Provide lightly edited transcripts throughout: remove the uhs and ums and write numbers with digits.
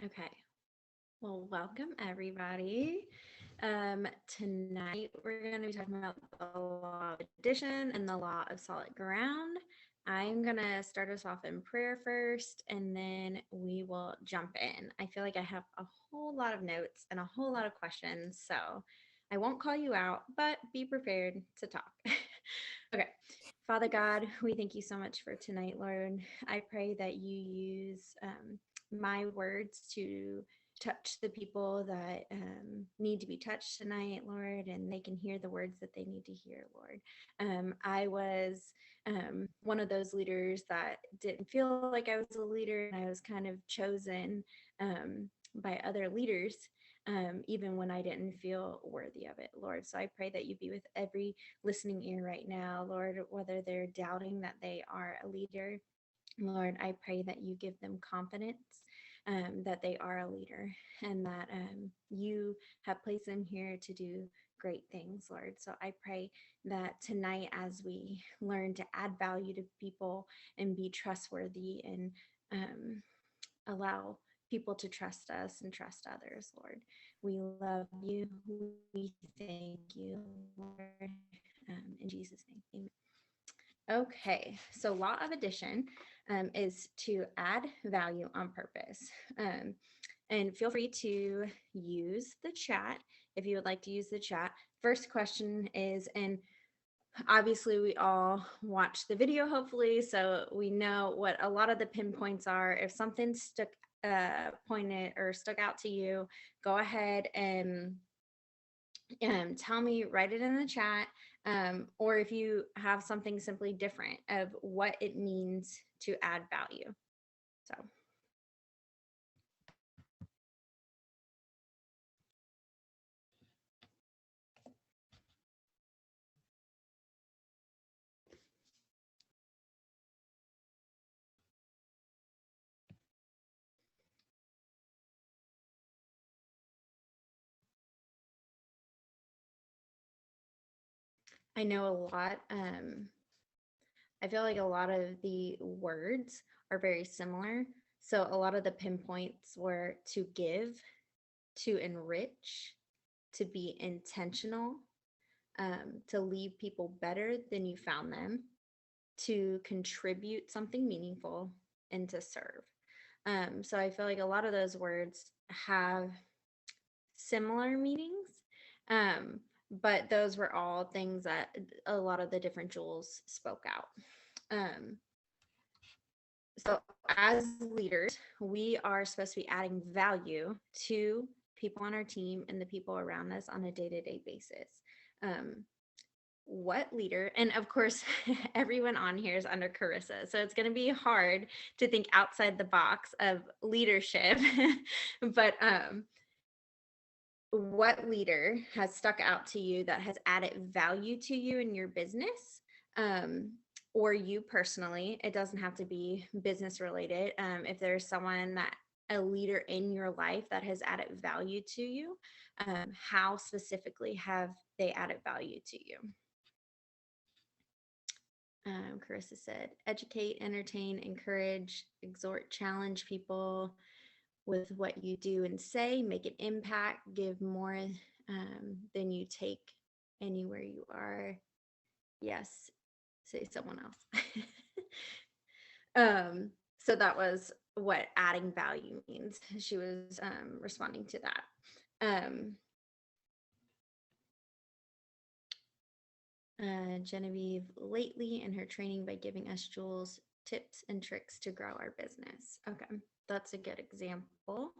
Okay. Well, welcome everybody. Tonight we're going to be talking about the law of addition and the law of solid ground. I'm going to start us off in prayer first and then we will jump in. I feel like I have a whole lot of notes and a whole lot of questions, so I won't call you out, but be prepared to talk. Okay. Father God, we thank you so much for tonight, Lord. I pray that you use my words to touch the people that need to be touched tonight, Lord, and they can hear the words that they need to hear, Lord. I was one of those leaders that didn't feel like I was a leader, and I was kind of chosen by other leaders. Even when I didn't feel worthy of it, Lord. So I pray that you be with every listening ear right now, Lord, whether they're doubting that they are a leader. Lord, I pray that you give them confidence that they are a leader and that you have placed them here to do great things, Lord. So I pray that tonight, as we learn to add value to people and be trustworthy and allow people to trust us and trust others, Lord. We love you. We thank you, Lord. In Jesus' name, amen. Okay, so law of addition is to add value on purpose. And feel free to use the chat if you would like to use the chat. First question is, and obviously we all watch the video hopefully, so we know what a lot of the pinpoints are. If something pointed or stuck out to you, go ahead and tell me, write it in the chat, or if you have something simply different of what it means to add value. So I know a lot. I feel like a lot of the words are very similar. So a lot of the pinpoints were to give, to enrich, to be intentional, to leave people better than you found them, to contribute something meaningful, and to serve. So I feel like a lot of those words have similar meanings. But those were all things that a lot of the different jewels spoke out. So as leaders, we are supposed to be adding value to people on our team and the people around us on a day-to-day basis. What leader, and of course everyone on here is under Carissa, so it's going to be hard to think outside the box of leadership. But what leader has stuck out to you that has added value to you in your business, or you personally? It doesn't have to be business related. If there's someone that a leader in your life that has added value to you, how specifically have they added value to you? Carissa said, educate, entertain, encourage, exhort, challenge people with what you do and say, make an impact, give more than you take anywhere you are. Yes, say someone else. So that was what adding value means. She was responding to that. Genevieve, lately in her training by giving us Jules tips and tricks to grow our business. Okay, that's a good example.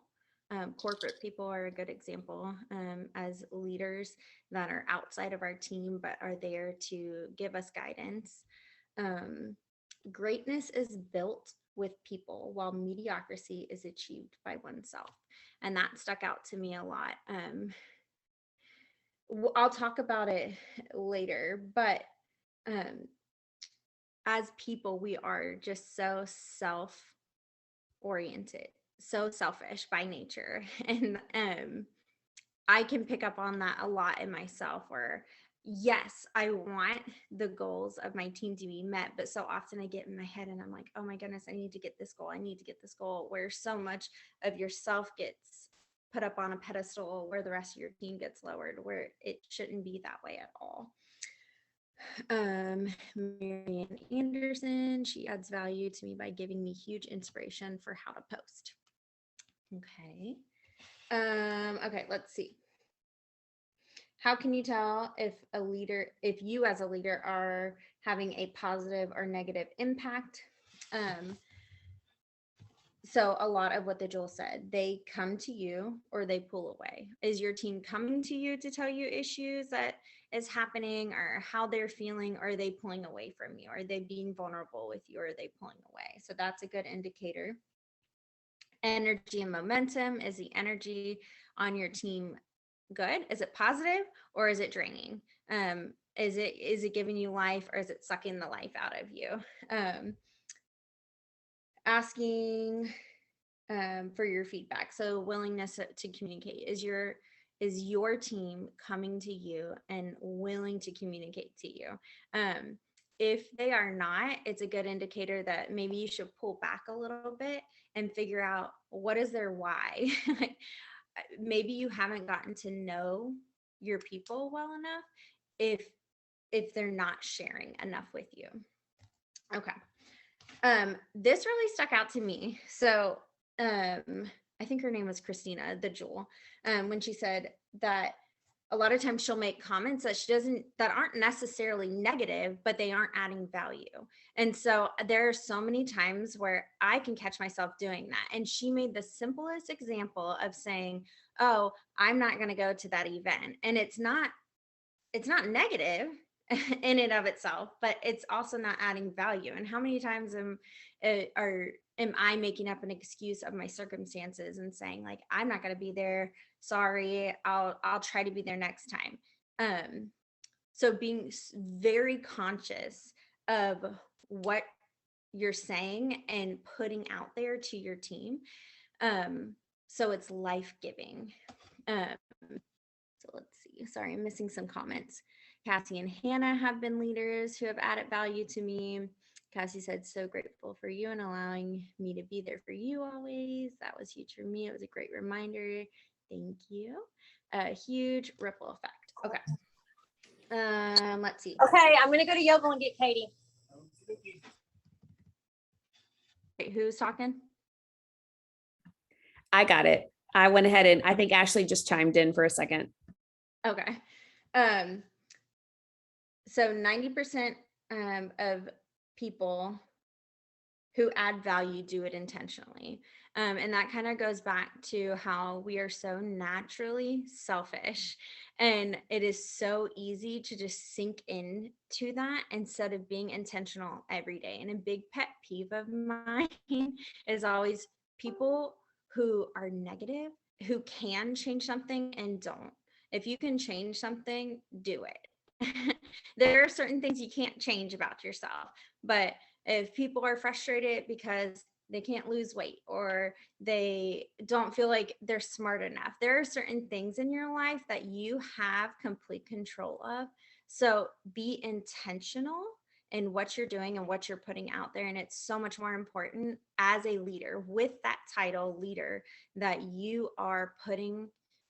Corporate people are a good example as leaders that are outside of our team but are there to give us guidance. Greatness is built with people while mediocrity is achieved by oneself. And that stuck out to me a lot. I'll talk about it later, but as people, we are just so self-oriented, so selfish by nature. And I can pick up on that a lot in myself where, yes, I want the goals of my team to be met, but so often I get in my head and I'm like, oh my goodness, I need to get this goal. I need to get this goal, where so much of yourself gets put up on a pedestal where the rest of your team gets lowered, where it shouldn't be that way at all. Marianne Anderson, she adds value to me by giving me huge inspiration for how to post. Okay. Okay, let's see. How can you tell if you as a leader are having a positive or negative impact? So a lot of what the Joel said, they come to you or they pull away. Is your team coming to you to tell you issues that is happening or how they're feeling, or are they pulling away from you? Are they being vulnerable with you, or are they pulling away? So that's a good indicator. Energy and momentum. Is the energy on your team good? Is it positive or is it draining? Is it giving you life, or is it sucking the life out of you? Asking for your feedback. So willingness to communicate. Is your team coming to you and willing to communicate to you? If they are not, it's a good indicator that maybe you should pull back a little bit and figure out what is their why. Maybe you haven't gotten to know your people well enough if they're not sharing enough with you. Okay. This really stuck out to me. So I think her name was Christina, the Jewel, when she said that a lot of times she'll make comments that aren't necessarily negative, but they aren't adding value. And so there are so many times where I can catch myself doing that. And she made the simplest example of saying, oh, I'm not going to go to that event. And it's not negative in and of itself, but it's also not adding value. And how many times am I making up an excuse of my circumstances and saying, like, I'm not going to be there, sorry, I'll try to be there next time. So being very conscious of what you're saying and putting out there to your team, so it's life-giving. So let's see. Sorry, I'm missing some comments. Cassie and Hannah have been leaders who have added value to me. Cassie said, so grateful for you and allowing me to be there for you always. That was huge for me. It was a great reminder. Thank you. A huge ripple effect. Okay. Let's see. Okay, I'm going to go to yoga and get Katie. Wait, who's talking? I got it. I went ahead and I think Ashley just chimed in for a second. Okay. So 90% of people who add value do it intentionally. And that kind of goes back to how we are so naturally selfish. And it is so easy to just sink into that instead of being intentional every day. And a big pet peeve of mine is always people who are negative, who can change something and don't. If you can change something, do it. There are certain things you can't change about yourself, but if people are frustrated because they can't lose weight or they don't feel like they're smart enough, there are certain things in your life that you have complete control of. So be intentional in what you're doing and what you're putting out there. And it's so much more important as a leader with that title leader, that you are putting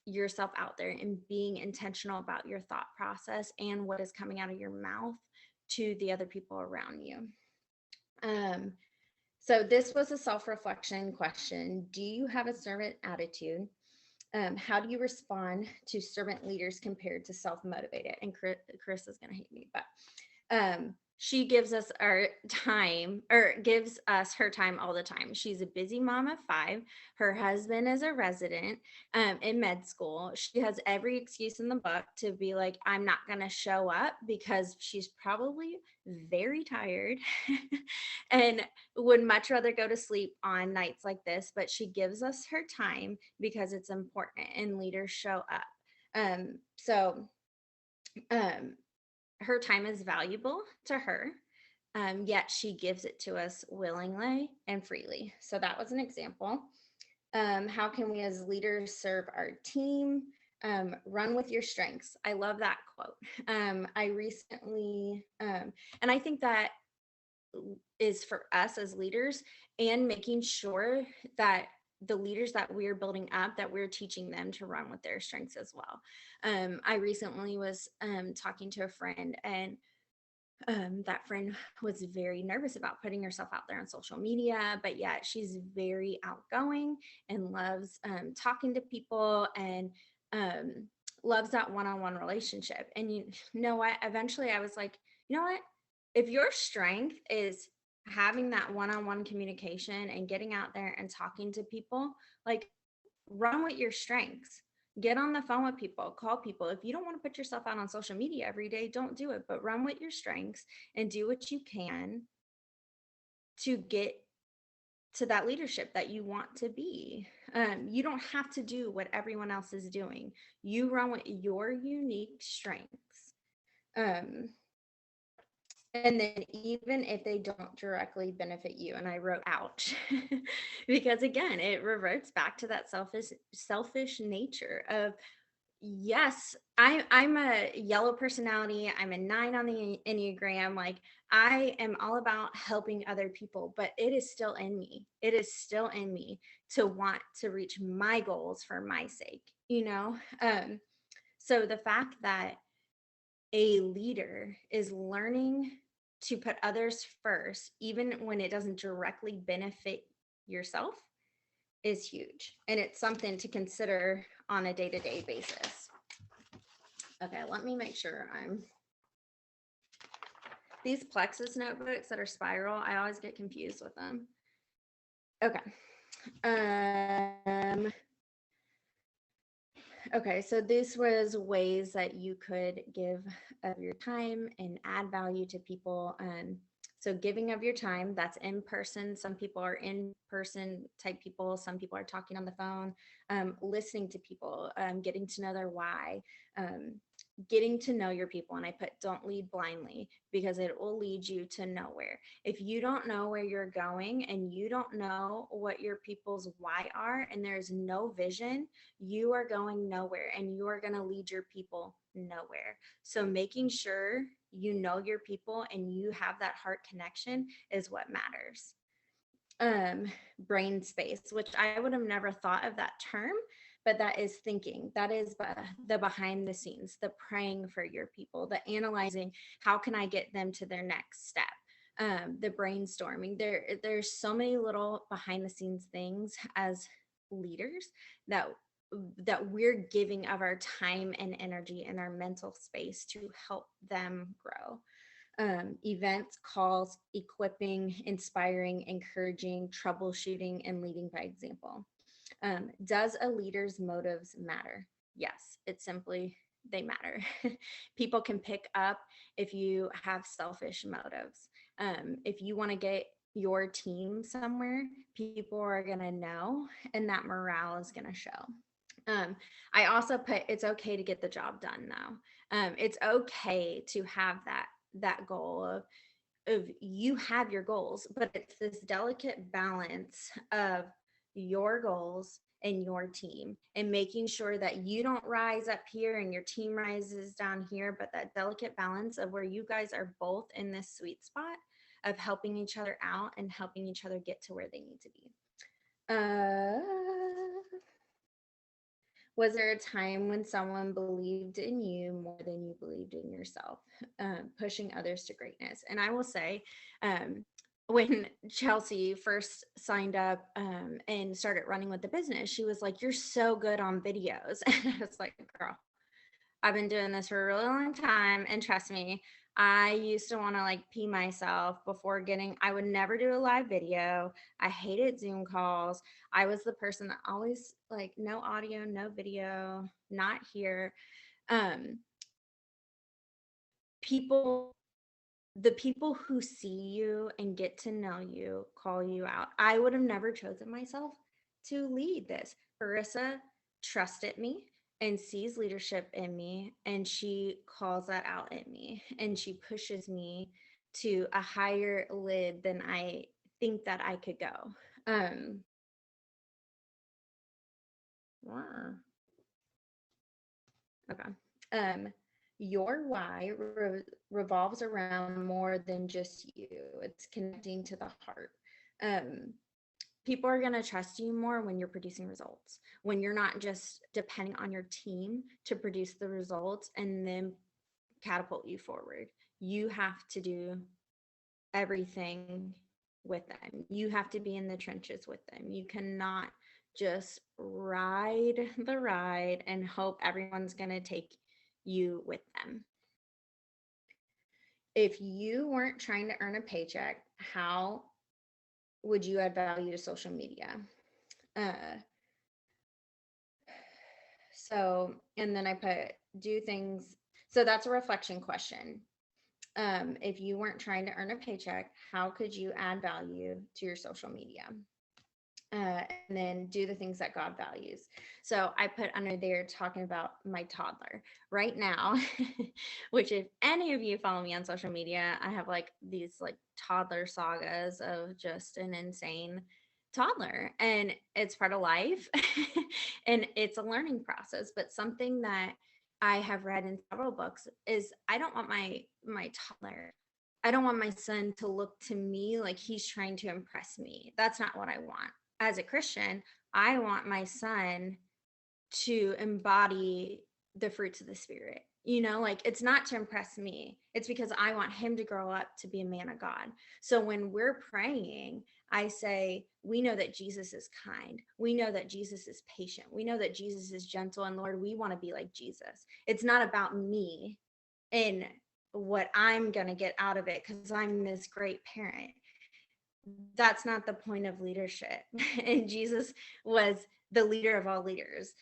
yourself out there and being intentional about your thought process and what is coming out of your mouth to the other people around you. So this was a self-reflection question. Do you have a servant attitude? How do you respond to servant leaders compared to self-motivated? And Chris is going to hate me, but she gives us our time, or gives us her time all the time. She's a busy mom of 5. Her husband is a resident in med school. She has every excuse in the book to be like, I'm not going to show up, because she's probably very tired and would much rather go to sleep on nights like this. But she gives us her time because it's important, and leaders show up. Her time is valuable to her, yet she gives it to us willingly and freely. So that was an example. How can we as leaders serve our team? Run with your strengths. I love that quote. I recently, and I think that is for us as leaders, and making sure that the leaders that we're building up, that we're teaching them to run with their strengths as well. I recently was talking to a friend, and that friend was very nervous about putting herself out there on social media, but yet she's very outgoing and loves talking to people, and um, loves that one-on-one relationship. And you know what? Eventually, I was like, you know what? If your strength is having that one-on-one communication and getting out there and talking to people, like, run with your strengths. Get on the phone with people, call people. If you don't want to put yourself out on social media every day, don't do it, but run with your strengths and do what you can to get to that leadership that you want to be. You don't have to do what everyone else is doing. You run with your unique strengths. Um, and then even if they don't directly benefit you, and I wrote ouch, because again, it reverts back to that selfish nature of, yes, I'm a yellow personality. I'm a 9 on the Enneagram. Like, I am all about helping other people, but it is still in me. It is still in me to want to reach my goals for my sake, you know? So the fact that a leader is learning to put others first, even when it doesn't directly benefit yourself, is huge. And it's something to consider on a day-to-day basis. Okay, let me make sure these Plexus notebooks that are spiral, I always get confused with them. Okay. Okay, so this was ways that you could give of your time and add value to people. So giving of your time, that's in person. Some people are in person type people. Some people are talking on the phone. Listening to people, getting to know their why, getting to know your people. And I put don't lead blindly, because it will lead you to nowhere. If you don't know where you're going and you don't know what your people's why are, and there's no vision, you are going nowhere, and you are going to lead your people nowhere. So making sure you know your people and you have that heart connection is what matters. Brain space, which I would have never thought of that term, but that is thinking. That is the behind the scenes, the praying for your people, the analyzing, how can I get them to their next step? The brainstorming. There's so many little behind the scenes things as leaders that we're giving of our time and energy and our mental space to help them grow. Events, calls, equipping, inspiring, encouraging, troubleshooting, and leading by example. Does a leader's motives matter? Yes, it's simply they matter. People can pick up if you have selfish motives. If you want to get your team somewhere, people are going to know, and that morale is going to show. I also put it's okay to get the job done though. It's okay to have that goal of you have your goals, but it's this delicate balance of your goals and your team, and making sure that you don't rise up here and your team rises down here, but that delicate balance of where you guys are both in this sweet spot of helping each other out and helping each other get to where they need to be. Was there a time when someone believed in you more than you believed in yourself? Pushing others to greatness. And I will say, when Chelsea first signed up and started running with the business, she was like, "You're so good on videos." And I was like, "Girl, I've been doing this for a really long time. And trust me, I used to want to like pee myself before I would never do a live video. I hated Zoom calls. I was the person that always like no audio, no video, not here. Um, people, the people who see you and get to know you call you out. I would have never chosen myself to lead this. Carissa trusted me and sees leadership in me, and she calls that out in me, and she pushes me to a higher lid than I think that I could go. Wow. Okay. Your why revolves around more than just you. It's connecting to the heart. Um, People are going to trust you more when you're producing results, when you're not just depending on your team to produce the results and then catapult you forward. You have to do everything with them. You have to be in the trenches with them. You cannot just ride the ride and hope everyone's going to take you with them. If you weren't trying to earn a paycheck, how would you add value to social media? Uh, and then I put do things. So that's a reflection question. If you weren't trying to earn a paycheck, how could you add value to your social media? And then do the things that God values. So I put under there talking about my toddler right now, which if any of you follow me on social media, I have like these like toddler sagas of just an insane toddler, and it's part of life and it's a learning process. But something that I have read in several books is I don't want my toddler, I don't want my son to look to me like he's trying to impress me. That's not what I want. As a Christian, I want my son to embody the fruits of the Spirit. You know, like it's not to impress me, it's because I want him to grow up to be a man of God. So when we're praying, I say, we know that Jesus is kind. We know that Jesus is patient. We know that Jesus is gentle. And Lord, we want to be like Jesus. It's not about me and what I'm going to get out of it because I'm this great parent. That's not the point of leadership. And Jesus was the leader of all leaders.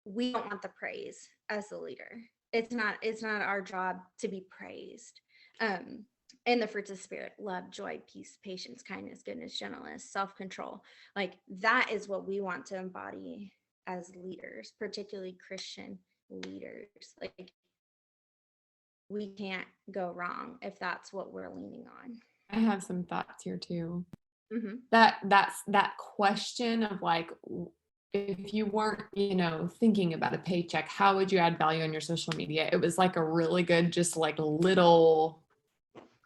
We don't want the praise as the leader. It's not our job to be praised. And the fruits of the Spirit, love, joy, peace, patience, kindness, goodness, gentleness, self-control, like that is what we want to embody as leaders, particularly Christian leaders. Like we can't go wrong if that's what we're leaning on. I have some thoughts here too. Mm-hmm. That's that question of like, if you weren't, thinking about a paycheck, how would you add value on your social media? It was like a really good, just like little,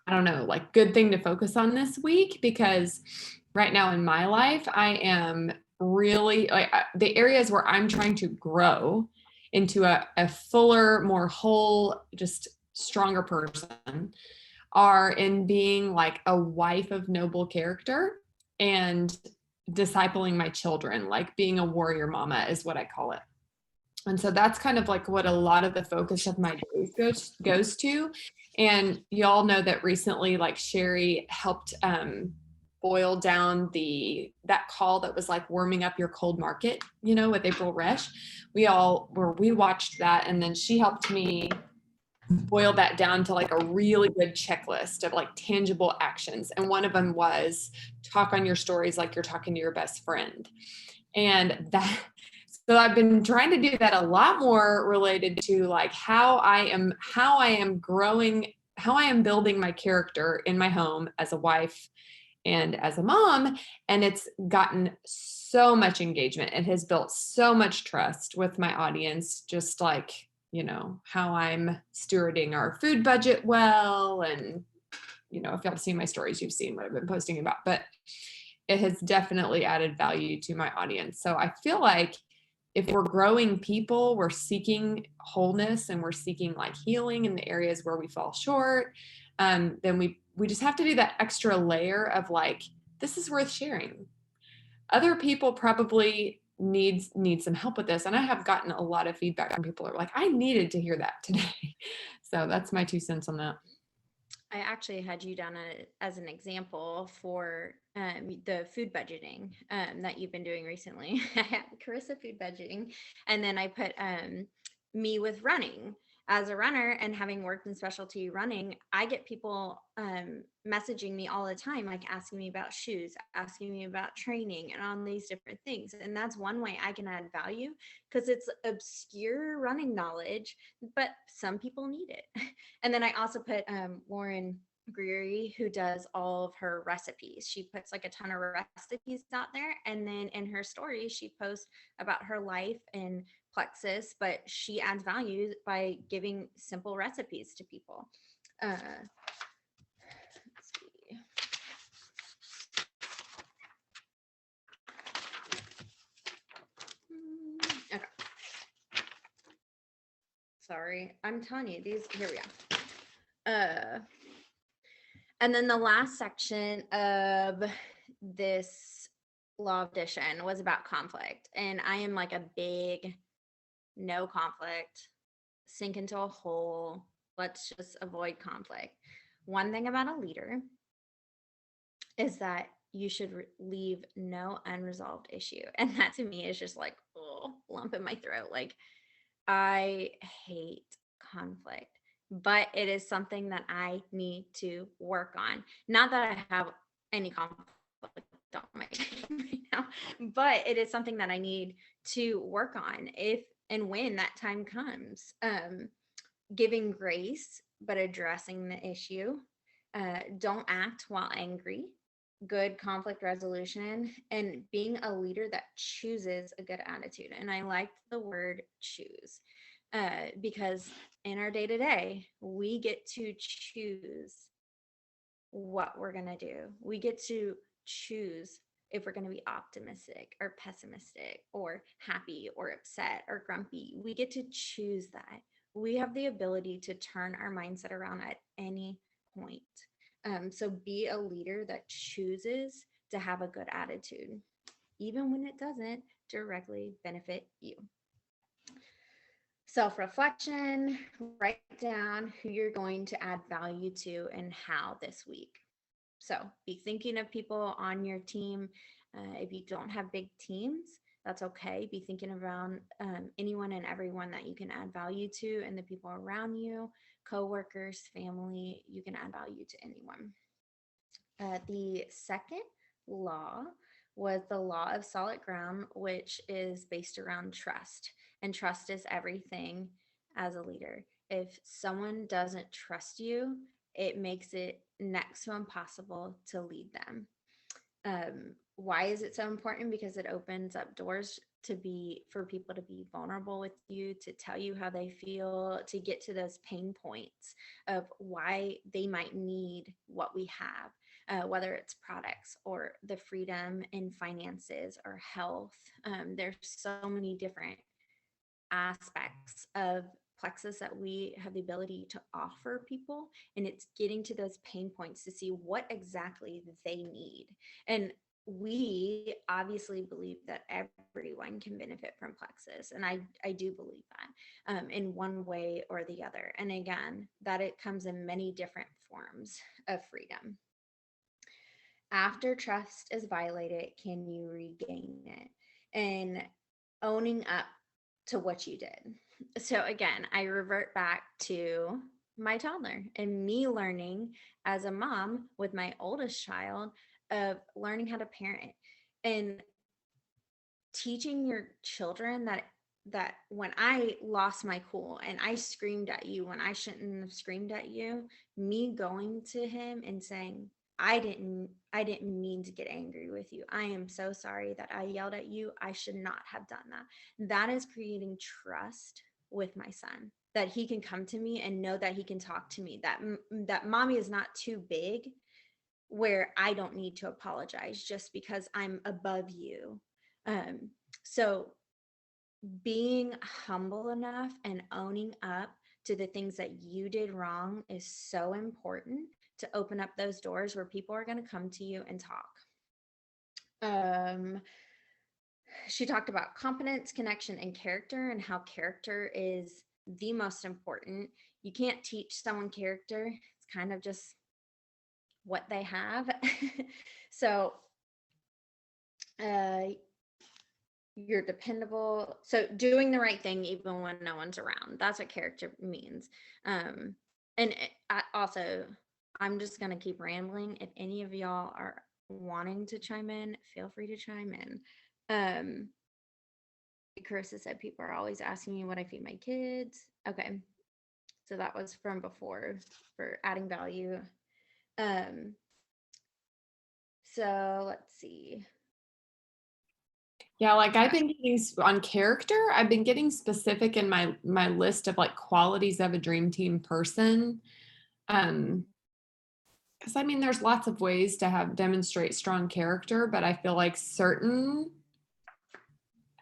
I don't know, like good thing to focus on this week, because right now in my life, I am really like the areas where I'm trying to grow into a fuller, more whole, just stronger person are in being like a wife of noble character and discipling my children, like being a warrior mama is what I call it. And so that's kind of like what a lot of the focus of my days goes to. And y'all know that recently, like Sherry helped boil down that call that was like warming up your cold market, with April Resch. We watched that, and then she helped me boil that down to like a really good checklist of like tangible actions. And one of them was talk on your stories like you're talking to your best friend. And so I've been trying to do that a lot more related to like how I am growing, how I am building my character in my home as a wife and as a mom. And it's gotten so much engagement. It has built so much trust with my audience, just like, how I'm stewarding our food budget well. And, if y'all see my stories, you've seen what I've been posting about, but it has definitely added value to my audience. So I feel like if we're growing people, we're seeking wholeness and we're seeking like healing in the areas where we fall short. Then we just have to do that extra layer of like, this is worth sharing. Other people probably need some help with this. And I have gotten a lot of feedback from people who are like, I needed to hear that today. So that's my 2 cents on that. I actually had you down as an example for the food budgeting that you've been doing recently. I had Carissa food budgeting, and then I put me with running. As a runner and having worked in specialty running, I get people messaging me all the time, like asking me about shoes, asking me about training and on these different things. And that's one way I can add value because it's obscure running knowledge, but some people need it. And then I also put Lauren Greery, who does all of her recipes. She puts like a ton of recipes out there, and then in her stories she posts about her life in Plexus, but she adds value by giving simple recipes to people. Let's see. Okay. Sorry, I'm telling you these. Here we go. And then the last section of this law of addition was about conflict. And I am like a big no conflict, sink into a hole. Let's just avoid conflict. One thing about a leader is that you should leave no unresolved issue. And that to me is just like, oh, lump in my throat. Like, I hate conflict, but it is something that I need to work on. Not that I have any conflict on my team right now, but it is something that I need to work on if and when that time comes. Giving grace, but addressing the issue. Don't act while angry. Good conflict resolution, and being a leader that chooses a good attitude. And I liked the word choose because in our day to day, we get to choose what we're going to do. We get to choose if we're going to be optimistic or pessimistic or happy or upset or grumpy. We get to choose that. We have the ability to turn our mindset around at any point. So be a leader that chooses to have a good attitude, even when it doesn't directly benefit you. Self-reflection, write down who you're going to add value to and how this week. So be thinking of people on your team. If you don't have big teams, that's okay. Be thinking around anyone and everyone that you can add value to, and the people around you, coworkers, family, you can add value to anyone. The second law was the law of solid ground, which is based around trust. And trust is everything as a leader. If someone doesn't trust you, it makes it next to impossible to lead them. Why is it so important? Because it opens up doors for people to be vulnerable with you, to tell you how they feel, to get to those pain points of why they might need what we have, whether it's products or the freedom in finances or health. There's so many different aspects of Plexus that we have the ability to offer people, and it's getting to those pain points to see what exactly they need. And we obviously believe that everyone can benefit from Plexus, and I do believe that in one way or the other. And again, that it comes in many different forms of freedom. After trust is violated, can you regain it? And owning up to what you did. So again, I revert back to my toddler and me learning as a mom with my oldest child of learning how to parent and teaching your children that when I lost my cool and I screamed at you when I shouldn't have screamed at you, me going to him and saying, I didn't mean to get angry with you. I am so sorry that I yelled at you. I should not have done that. That is creating trust with my son, that he can come to me and know that he can talk to me, that mommy is not too big where I don't need to apologize just because I'm above you. So being humble enough and owning up to the things that you did wrong is so important to open up those doors where people are going to come to you and talk. She talked about competence, connection, and character, and how character is the most important. You can't teach someone character. It's kind of just what they have. So you're dependable. So doing the right thing even when no one's around. That's what character means. Also, I'm just going to keep rambling. If any of y'all are wanting to chime in, feel free to chime in. Carissa said people are always asking me what I feed my kids. Okay. So that was from before for adding value. Um, so let's see. Yeah, like I've been getting on character, I've been getting specific in my list of like qualities of a dream team person. Because I mean, there's lots of ways to have demonstrate strong character, but I feel like certain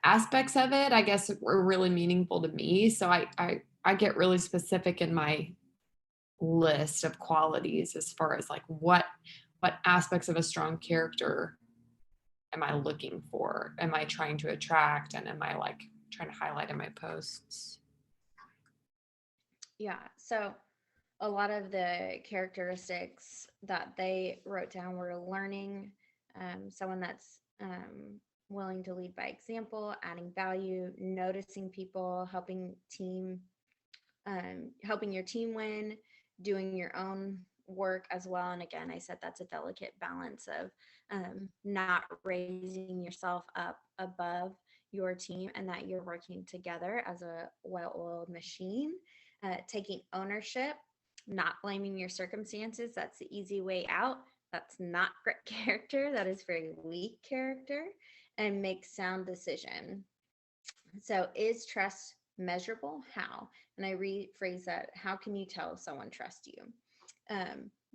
aspects of it, I guess, were really meaningful to me. So I get really specific in my list of qualities as far as like what aspects of a strong character am I looking for? Am I trying to attract? And am I like trying to highlight in my posts? Yeah. So a lot of the characteristics that they wrote down were learning, someone that's willing to lead by example, adding value, noticing people, helping your team win, doing your own work as well. And again, I said that's a delicate balance of not raising yourself up above your team and that you're working together as a well-oiled machine, taking ownership, not blaming your circumstances. That's the easy way out. That's not great character. That is very weak character. And make sound decision. So is trust measurable? How? And I rephrase that. How can you tell if someone trusts you?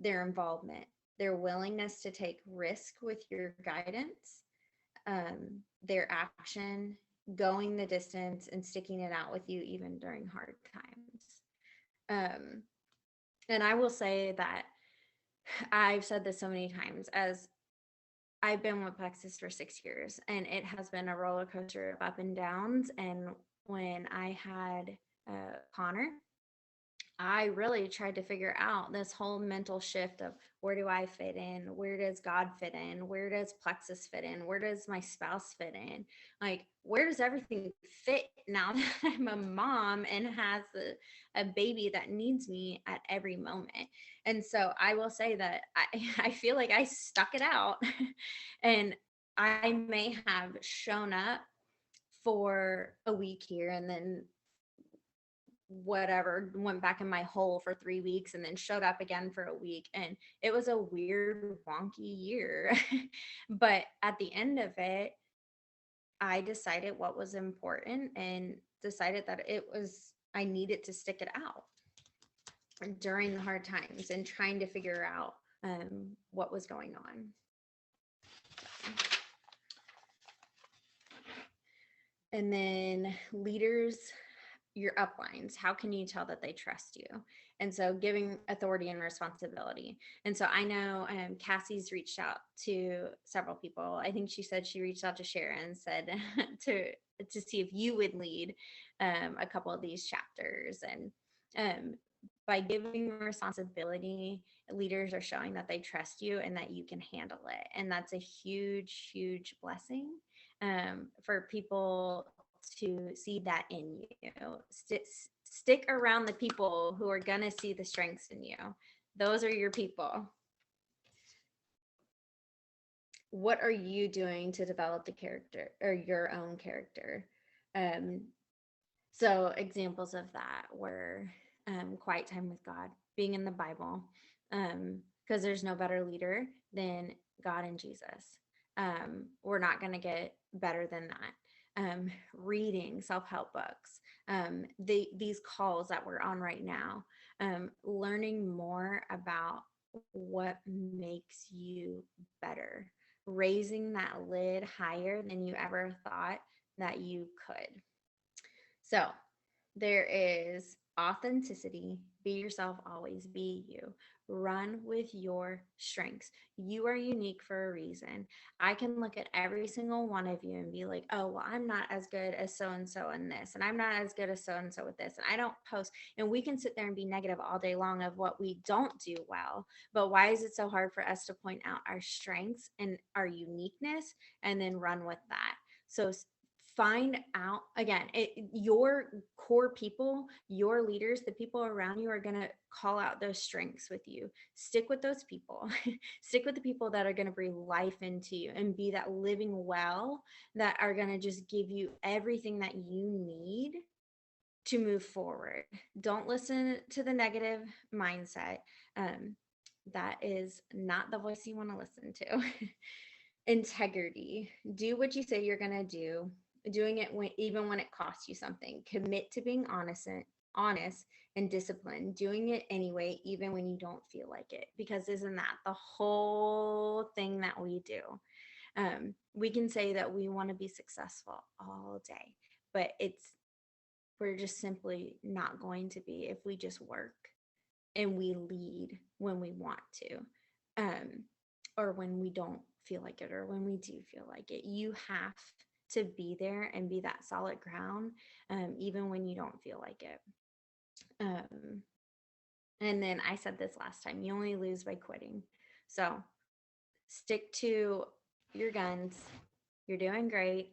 Their involvement, their willingness to take risk with your guidance, their action, going the distance and sticking it out with you even during hard times. And I will say that I've said this so many times as I've been with Plexus for 6 years and it has been a roller coaster of up and downs. And when I had Connor, I really tried to figure out this whole mental shift of where do I fit in? Where does God fit in? Where does Plexus fit in? Where does my spouse fit in? Like, where does everything fit now that I'm a mom and has a baby that needs me at every moment? And so I will say that I feel like I stuck it out and I may have shown up for a week here and then whatever, went back in my hole for 3 weeks and then showed up again for a week. And it was a weird, wonky year. But at the end of it, I decided what was important and decided that I needed to stick it out during the hard times and trying to figure out what was going on. And then leaders, your uplines, how can you tell that they trust you? And so giving authority and responsibility. And so I know Cassie's reached out to several people. I think she said she reached out to Sharon and said to see if you would lead a couple of these chapters. And by giving responsibility, leaders are showing that they trust you and that you can handle it. And that's a huge, huge blessing for people to see that in you. Stick around the people who are going to see the strengths in you. Those are your people. What are you doing to develop the character or your own character? So examples of that were quiet time with God, being in the Bible, because there's no better leader than God and Jesus. We're not going to get better than that. Reading self-help books, these calls that we're on right now, learning more about what makes you better, raising that lid higher than you ever thought that you could. So there is authenticity, be yourself always, be you. Run with your strengths. You are unique for a reason. I can look at every single one of you and be like, oh, well, I'm not as good as so and so in this, and I'm not as good as so and so with this, and I don't post. And we can sit there and be negative all day long of what we don't do well. But why is it so hard for us to point out our strengths and our uniqueness and then run with that? So find out again, your core people, your leaders, the people around you are going to call out those strengths with you. Stick with those people. Stick with the people that are going to breathe life into you and be that living well that are going to just give you everything that you need to move forward. Don't listen to the negative mindset. that is not the voice you want to listen to. Integrity. Do what you say you're going to do, doing it even when it costs you something. Commit to being honest and disciplined, doing it anyway, even when you don't feel like it. Because isn't that the whole thing that we do? We can say that we want to be successful all day, but we're just simply not going to be if we just work and we lead when we want to, or when we don't feel like it, or when we do feel like it. You have to be there and be that solid ground, even when you don't feel like it. And then I said this last time, you only lose by quitting. So stick to your guns. You're doing great.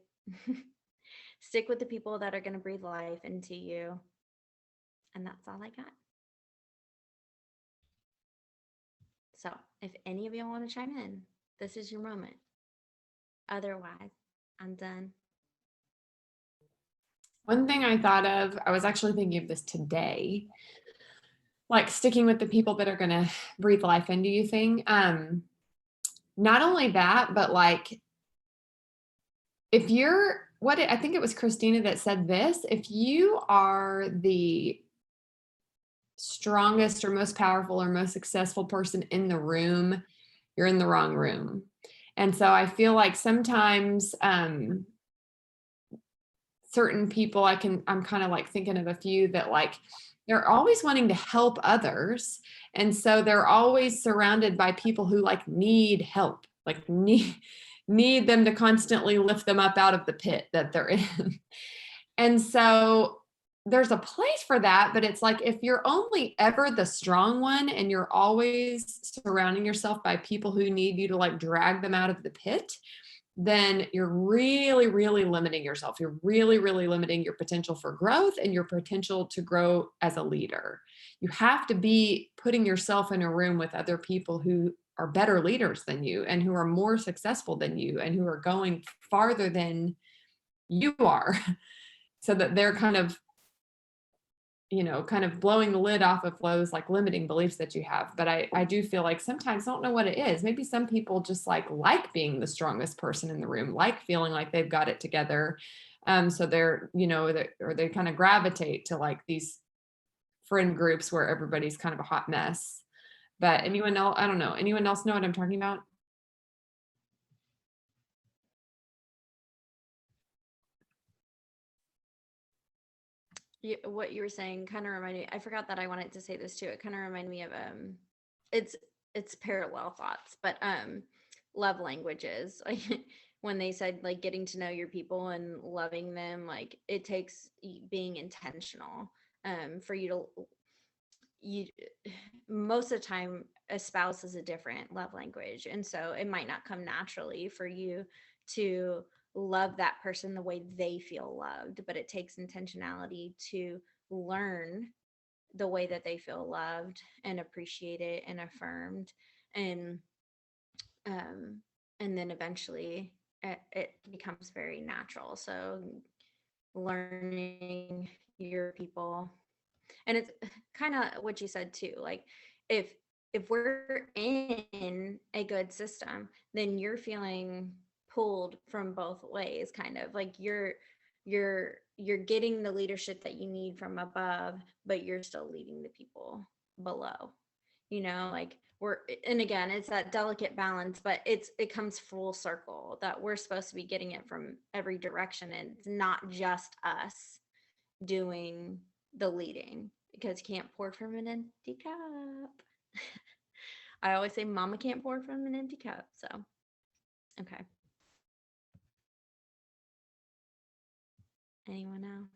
Stick with the people that are going to breathe life into you. And that's all I got. So if any of y'all want to chime in, this is your moment. Otherwise, I'm done. One thing I thought of, I was actually thinking of this today, like sticking with the people that are going to breathe life into you thing. Not only that, but like, if you're, I think it was Christina that said this, if you are the strongest or most powerful or most successful person in the room, you're in the wrong room. And so I feel like sometimes certain people, I'm kind of like thinking of a few that like, they're always wanting to help others. And so they're always surrounded by people who like need help, like need them to constantly lift them up out of the pit that they're in. And so there's a place for that, but it's like, if you're only ever the strong one and you're always surrounding yourself by people who need you to like drag them out of the pit, then you're really, really limiting yourself. You're really, really limiting your potential for growth and your potential to grow as a leader. You have to be putting yourself in a room with other people who are better leaders than you and who are more successful than you and who are going farther than you are, so that they're kind of blowing the lid off of those like limiting beliefs that you have. But I do feel like sometimes, I don't know what it is. Maybe some people just like being the strongest person in the room, like feeling like they've got it together. So they're, or they kind of gravitate to like these friend groups where everybody's kind of a hot mess. But anyone else, I don't know, anyone else know what I'm talking about? What you were saying kind of reminded me, I forgot that I wanted to say this too. It kind of reminded me of it's parallel thoughts, but love languages. Like when they said like getting to know your people and loving them, like it takes being intentional for you most of the time a spouse is a different love language, and so it might not come naturally for you to love that person the way they feel loved, but it takes intentionality to learn the way that they feel loved and appreciated and affirmed, and then eventually it becomes very natural. So learning your people, and it's kind of what you said too, like if we're in a good system, then you're feeling pulled from both ways, kind of like you're getting the leadership that you need from above, but you're still leading the people below, like and again, it's that delicate balance, but it comes full circle that we're supposed to be getting it from every direction, and it's not just us doing the leading, because you can't pour from an empty cup. I always say mama can't pour from an empty cup. So, okay. Anyone else?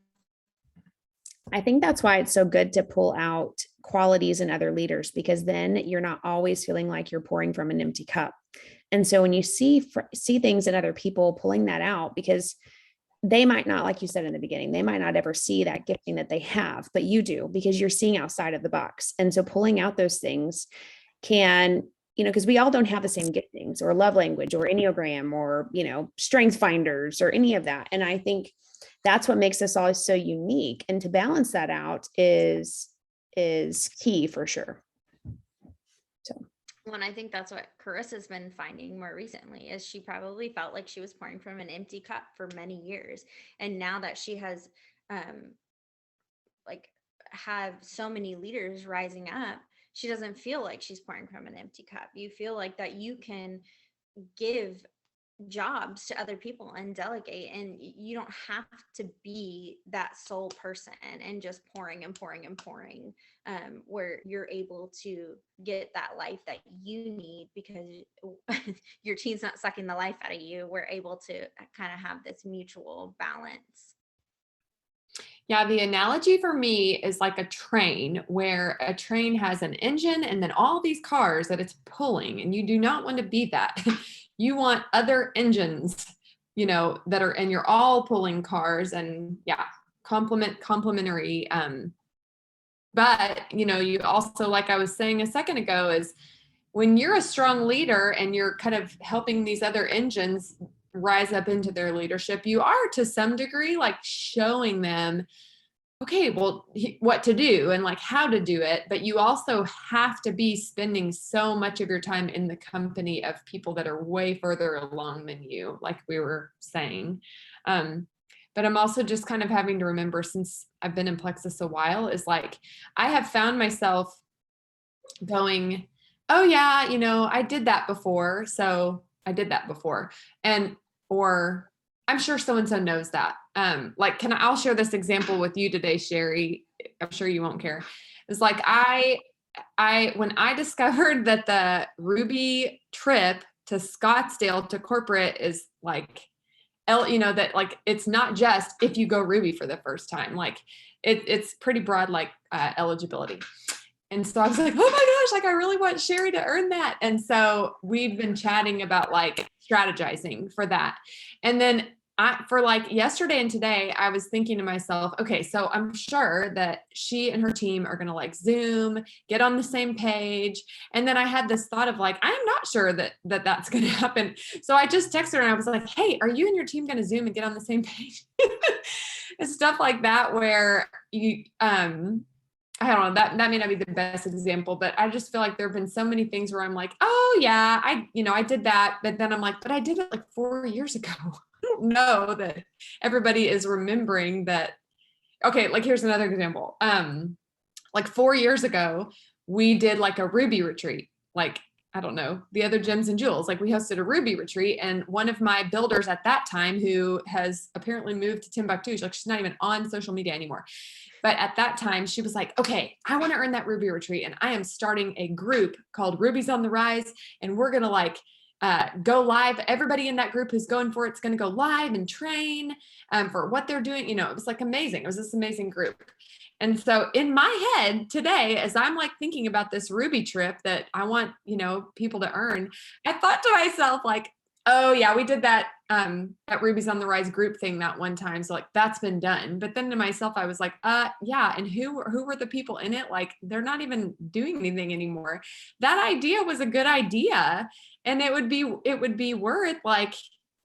I think that's why it's so good to pull out qualities in other leaders, because then you're not always feeling like you're pouring from an empty cup. And so when you see things in other people, pulling that out, because they might not, like you said in the beginning, they might not ever see that gifting that they have, but you do, because you're seeing outside of the box. And so pulling out those things can, because we all don't have the same giftings or love language or Enneagram or, strength finders or any of that. And I think that's what makes us all so unique. And to balance that out is key for sure. So And I think that's what Carissa's been finding more recently is she probably felt like she was pouring from an empty cup for many years. And now that she has like have so many leaders rising up, she doesn't feel like she's pouring from an empty cup. You feel like that you can give jobs to other people and delegate, and you don't have to be that sole person and just pouring and pouring and pouring, where you're able to get that life that you need because your team's not sucking the life out of you. We're able to kind of have this mutual balance. Yeah, the analogy for me is like a train, where a train has an engine and then all these cars that it's pulling, and you do not want to be that. You want other engines, that are, and you're all pulling cars, and yeah, complementary. But you also, like I was saying a second ago, is when you're a strong leader and you're kind of helping these other engines rise up into their leadership, you are to some degree like showing them, okay, well, what to do and like how to do it. But you also have to be spending so much of your time in the company of people that are way further along than you, like we were saying. But I'm also just kind of having to remember, since I've been in Plexus a while, is like, I have found myself going, oh yeah, I did that before. So I did that before. Or I'm sure so-and-so knows that. Like, I'll share this example with you today, Sherry. I'm sure you won't care. It's like, when I discovered that the Ruby trip to Scottsdale to corporate is like, that like, it's not just if you go Ruby for the first time, like it's pretty broad, like eligibility. And so I was like, oh my gosh, like I really want Sherry to earn that. And so we've been chatting about like strategizing for that. And then for like yesterday and today, I was thinking to myself, okay, so I'm sure that she and her team are going to like Zoom, get on the same page. And then I had this thought of like, I'm not sure that that's going to happen. So I just texted her and I was like, hey, are you and your team going to Zoom and get on the same page? And stuff like that, where you, I don't know, that may not be the best example, but I just feel like there have been so many things where I'm like, oh yeah, I did that. But then I'm like, but I did it like 4 years ago. I don't know that everybody is remembering that. Okay, like here's another example. Like 4 years ago, we did like a Ruby retreat. Like, I don't know, the other gems and jewels. Like we hosted a Ruby retreat, and one of my builders at that time, who has apparently moved to Timbuktu, she's not even on social media anymore. But at that time, she was like, okay, I want to earn that Ruby retreat. And I am starting a group called Ruby's on the Rise. And we're going to like go live. Everybody in that group who's going for it's going to go live and train for what they're doing. It was like amazing. It was this amazing group. And so in my head today, as I'm like thinking about this Ruby trip that I want, people to earn, I thought to myself like, oh yeah, we did that at Ruby's on the Rise group thing that one time. So like that's been done. But then to myself, I was like, yeah. And who were the people in it? Like they're not even doing anything anymore. That idea was a good idea. And it would be worth like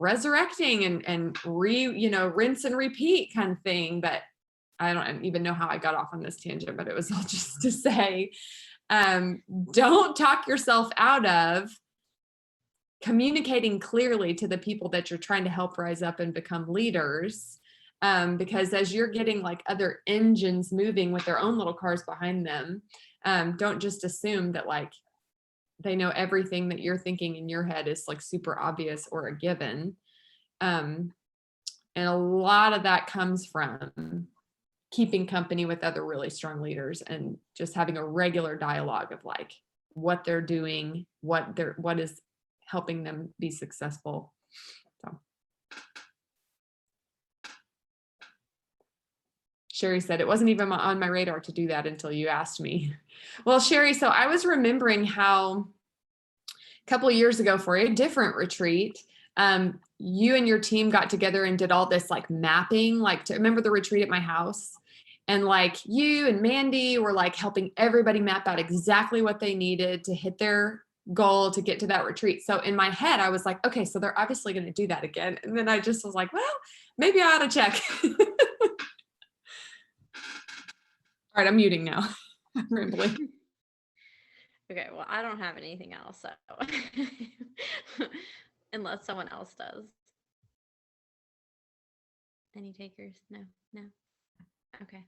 resurrecting and rinse and repeat kind of thing. But I don't even know how I got off on this tangent, but it was all just to say, don't talk yourself out of communicating clearly to the people that you're trying to help rise up and become leaders. Because as you're getting like other engines moving with their own little cars behind them, don't just assume that like they know everything that you're thinking in your head is like super obvious or a given. And a lot of that comes from keeping company with other really strong leaders and just having a regular dialogue of like what they're doing, what is helping them be successful. So Sherry said it wasn't even on my radar to do that until you asked me. Well, Sherry, so I was remembering how a couple of years ago for a different retreat, you and your team got together and did all this like mapping, like to remember the retreat at my house. And like you and Mandy were like helping everybody map out exactly what they needed to hit their goal to get to that retreat. So in my head, I was like, okay, so they're obviously going to do that again. And then I just was like, well, maybe I ought to check. All right, I'm muting now. I'm rambling. Okay, well, I don't have anything else, so unless someone else does. Any takers? No, no. Okay.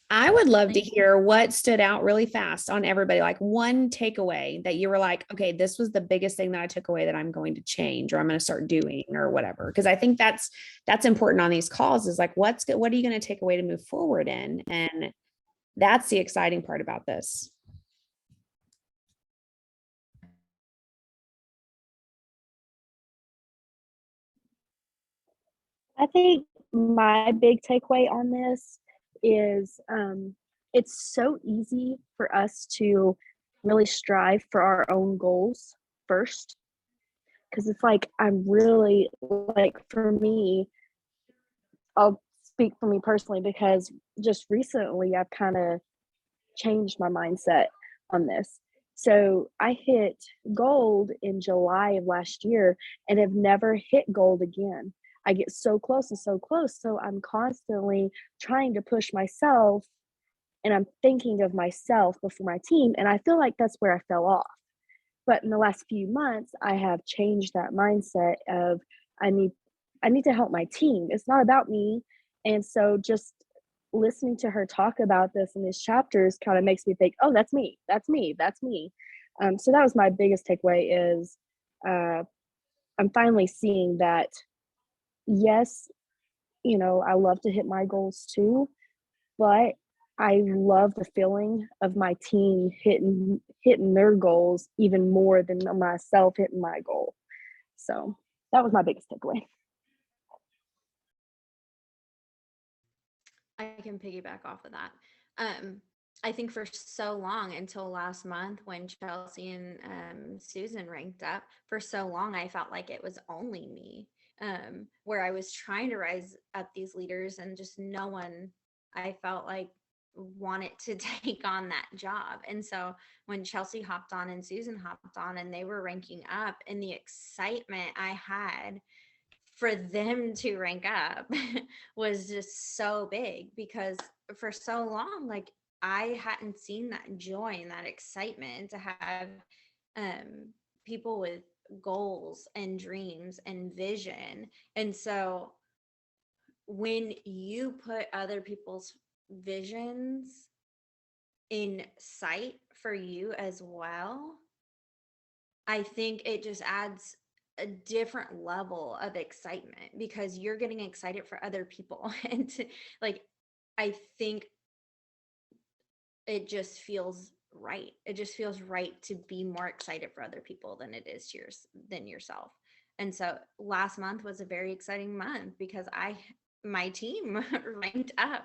I would love to Thank you. hear what stood out really fast on everybody, like one takeaway that you were like, okay, this was the biggest thing that I took away that I'm going to change or I'm going to start doing or whatever. Because I think that's important on these calls is like, what are you going to take away to move forward in? And that's the exciting part about this. I think my big takeaway on this is it's so easy for us to really strive for our own goals first. Because it's like, I'm really, like, for me, I'll speak for me personally because just recently I've kind of changed my mindset on this. So I hit gold in July of last year and have never hit gold again. I get so close and so close. So I'm constantly trying to push myself and I'm thinking of myself before my team. And I feel like that's where I fell off. But in the last few months, I have changed that mindset of I need I need to help my team. It's not about me. And so just listening to her talk about this in these chapters kind of makes me think, oh, that's me. That's me. That's me. So that was my biggest takeaway is I'm finally seeing that, yes, I love to hit my goals too, but I love the feeling of my team hitting their goals even more than myself hitting my goal. So that was my biggest takeaway. I can piggyback off of that. I think for so long until last month when Chelsea and Susan ranked up, for so long I felt like it was only me, where I was trying to rise up these leaders and just no one I felt like wanted to take on that job. And so when Chelsea hopped on and Susan hopped on and they were ranking up, and the excitement I had for them to rank up was just so big, because for so long, like, I hadn't seen that joy and that excitement to have people with goals and dreams and vision. And so when you put other people's visions in sight for you as well, I think it just adds a different level of excitement because you're getting excited for other people. And like, I think it just feels right. It just feels right to be more excited for other people than it is than yourself. And so last month was a very exciting month because my team ranked up,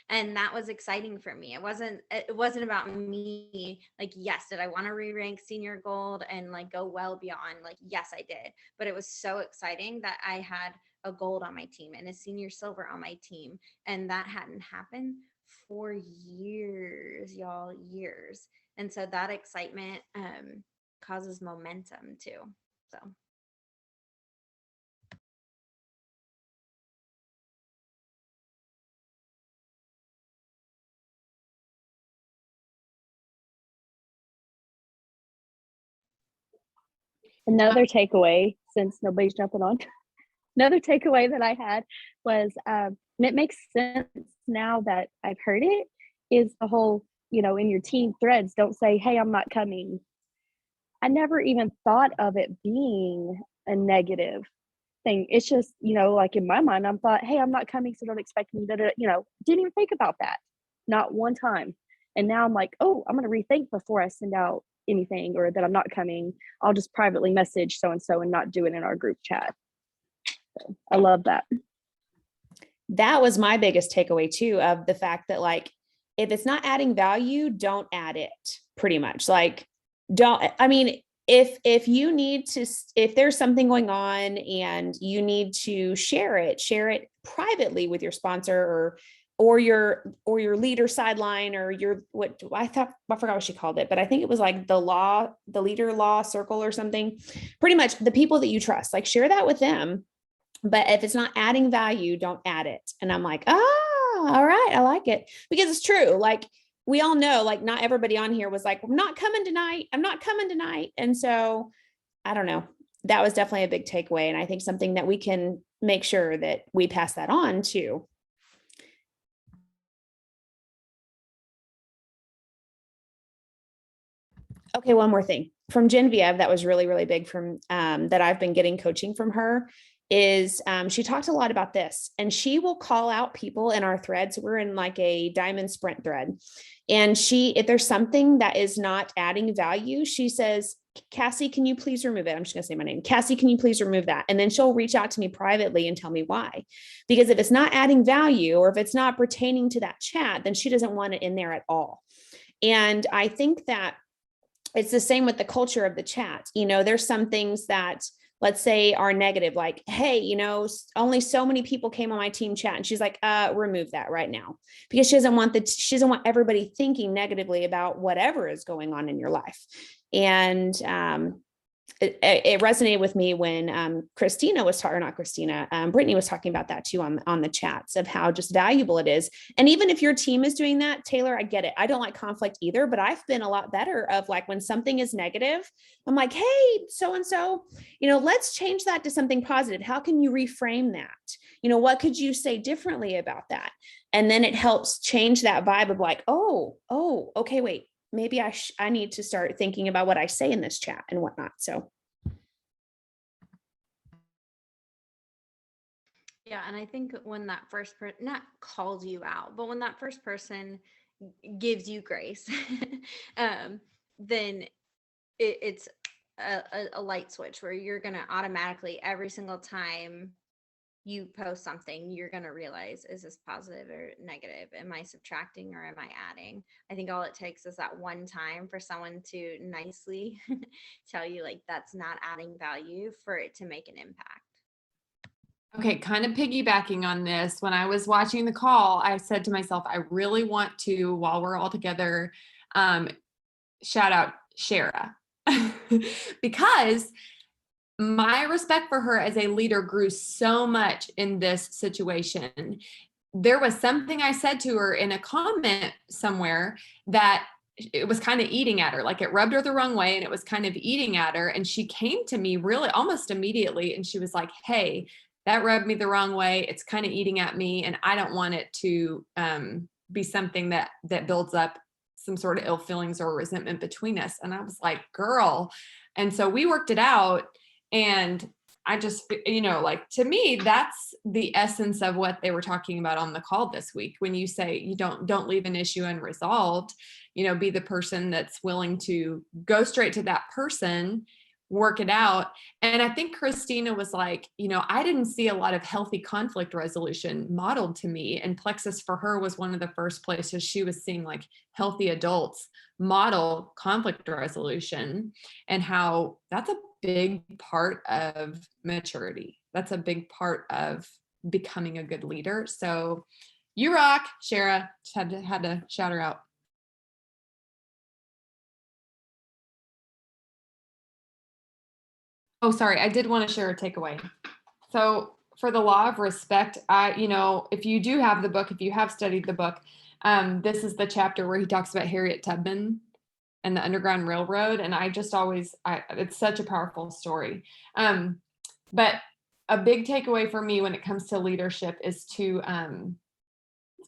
and that was exciting for me. It wasn't about me. Like, yes, did I want to re-rank senior gold and like go well beyond? Like, yes, I did. But it was so exciting that I had a gold on my team and a senior silver on my team, and that hadn't happened for years, y'all, years. And so that excitement causes momentum too. So Another takeaway, since nobody's jumping on, another takeaway that I had was, and it makes sense now that I've heard it, is the whole, in your team threads, don't say, hey, I'm not coming. I never even thought of it being a negative thing. It's just, like in my mind, I'm thought, hey, I'm not coming, so don't expect me to, didn't even think about that. Not one time. And now I'm like, oh, I'm going to rethink before I send out anything or that I'm not coming. I'll just privately message so-and-so and not do it in our group chat. So I love that. That was my biggest takeaway too, of the fact that like, if it's not adding value, don't add it, pretty much. Like, if you need to, if there's something going on and you need to share it privately with your sponsor or your leader sideline, or I forgot what she called it, but I think it was like the leader law circle or something. Pretty much the people that you trust, like, share that with them. But if it's not adding value, don't add it. And I'm like, all right, I like it, because it's true. Like, we all know, like, not everybody on here was like, I'm not coming tonight. I'm not coming tonight. And so I don't know. That was definitely a big takeaway. And I think something that we can make sure that we pass that on to. Okay, one more thing from Genevieve that was really, really big from that I've been getting coaching from her is she talked a lot about this, and she will call out people in our threads. We're in like a diamond sprint thread. And if there's something that is not adding value, she says, Cassie, can you please remove it? I'm just going to say my name. Cassie, can you please remove that? And then she'll reach out to me privately and tell me why. Because if it's not adding value or if it's not pertaining to that chat, then she doesn't want it in there at all. And I think that it's the same with the culture of the chat. There's some things that, let's say, are negative, like, hey, only so many people came on my team chat. And she's like, remove that right now, because she doesn't want everybody thinking negatively about whatever is going on in your life. And it resonated with me when Christina was talking, or not Christina, Brittany was talking about that too on the chats, of how just valuable it is. And even if your team is doing that, Taylor, I get it. I don't like conflict either, but I've been a lot better of, like, when something is negative, I'm like, hey, so-and-so, let's change that to something positive. How can you reframe that? What could you say differently about that? And then it helps change that vibe of like, oh, okay, wait, maybe I need to start thinking about what I say in this chat and whatnot. So. Yeah. And I think when that first person not calls you out, but when that first person gives you grace, then it's a light switch where you're going to automatically, every single time you post something, you're going to realize, is this positive or negative? Am I subtracting or am I adding? I think all it takes is that one time for someone to nicely tell you, like, that's not adding value, for it to make an impact. Okay, kind of piggybacking on this, when I was watching the call, I said to myself, I really want to, while we're all together, shout out Shara, because my respect for her as a leader grew so much in this situation. There was something I said to her in a comment somewhere that it was kind of eating at her, like it rubbed her the wrong way and it was kind of eating at her. And she came to me really almost immediately and she was like, hey, that rubbed me the wrong way. It's kind of eating at me and I don't want it to be something that builds up some sort of ill feelings or resentment between us. And I was like, girl. And so we worked it out. And I just, like, to me, that's the essence of what they were talking about on the call this week. When you say you don't leave an issue unresolved, be the person that's willing to go straight to that person, work it out. And I think Christina was like, I didn't see a lot of healthy conflict resolution modeled to me. And Plexus for her was one of the first places she was seeing, like, healthy adults model conflict resolution, and how that's a big part of maturity. That's a big part of becoming a good leader. So you rock, Shara. Just had to shout her out. Oh, sorry. I did want to share a takeaway. So for the law of respect, if you do have the book, if you have studied the book, this is the chapter where he talks about Harriet Tubman and the Underground Railroad. And I just always, it's such a powerful story. But a big takeaway for me when it comes to leadership is to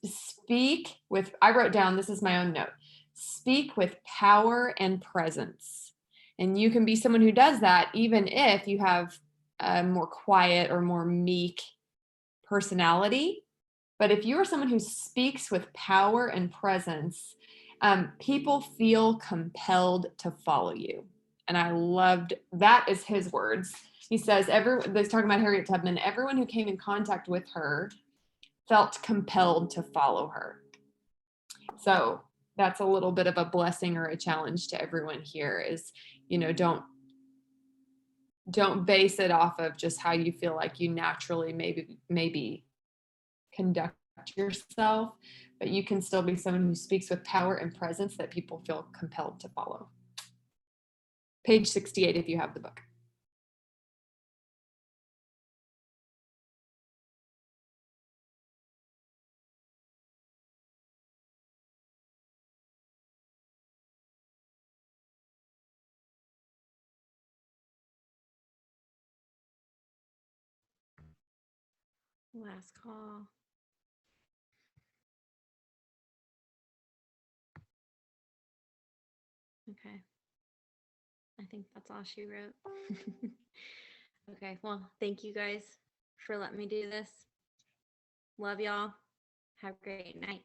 speak with, I wrote down, this is my own note, speak with power and presence. And you can be someone who does that, even if you have a more quiet or more meek personality. But if you are someone who speaks with power and presence, people feel compelled to follow you. And I loved, that is his words. He says, they're talking about Harriet Tubman, everyone who came in contact with her felt compelled to follow her. So that's a little bit of a blessing or a challenge to everyone here is, don't base it off of just how you feel like you naturally maybe conduct yourself, but you can still be someone who speaks with power and presence that people feel compelled to follow. Page 68 if you have the book. Last call. Okay. I think that's all she wrote. Okay. Well, thank you guys for letting me do this. Love y'all. Have a great night.